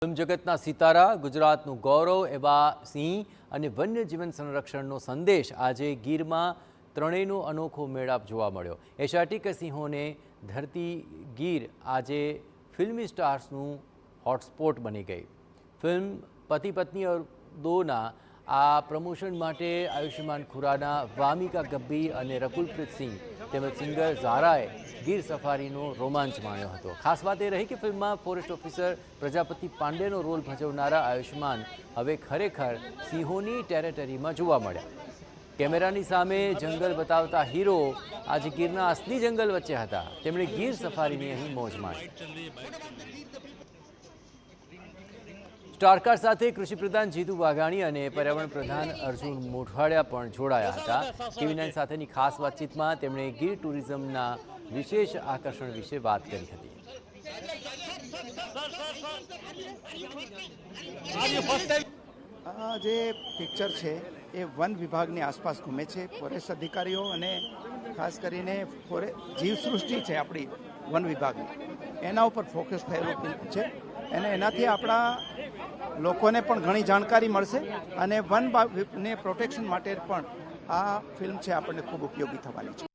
Film જગતના સિતારા ગુજરાતનું ગૌરવ એવા સિંહ અને વન્યજીવન સંરક્ષણનો સંદેશ આજે ગીરમાં ત્રણેયનો અનોખો મેળાપ જોવા મળ્યો। એશિયાટિક સિંહોને ધરતી ગીર આજે ફિલ્મી સ્ટાર્સનું હોટસ્પોટ બની ગઈ। ફિલ્મ પતિ પત્ની और दोના આ પ્રમોશન માટે આયુષ્માન ખુરાના, વામિકા ગબ્બી અને રકુલપ્રીત સિંહ તેમજ સિંગર ઝારાએ ગીર સફારીનો રોમાંચ માણ્યો હતો। ખાસ વાત એ રહી કે ફિલ્મમાં ફોરેસ્ટ ઓફિસર પ્રજાપતિ પાંડેનો રોલ ભજવનારા આયુષ્માન હવે ખરેખર સિંહોની ટેરેટરીમાં જોવા મળ્યા। કેમેરાની સામે જંગલ બતાવતા હીરો આજે ગીરના અસલી જંગલ વચ્ચે હતા। તેમણે ગીર સફારીની અહીં મોજ માણી। સ્ટારકાસ્ટ સાથે કૃષિ પ્રધાન જીતુ વાઘાણી અને પર્યાવરણ પ્રધાન અર્જુન મોઢવાડિયા પણ જોડાયા હતા। TV9 સાથેની ખાસ વાતચીતમાં તેમણે ગીર ટુરિઝમના વિશેષ આકર્ષણ વિશે વાત કરી હતી। આ જે પિક્ચર છે એ વન વિભાગની આસપાસ ઘૂમે છે। ફોરેસ્ટ અધિકારીઓ અને ખાસ કરીને જીવસૃષ્ટિ છે આપણી વન વિભાગની, એના ઉપર ફોકસ થયેલું ફિલ્મ છે અને એનાથી આપણા લોકોને પણ ઘણી જાણકારી મળશે અને વનને પ્રોટેક્શન માટે પણ આ ફિલ્મ છે આપણને ખૂબ ઉપયોગી થવાની છે।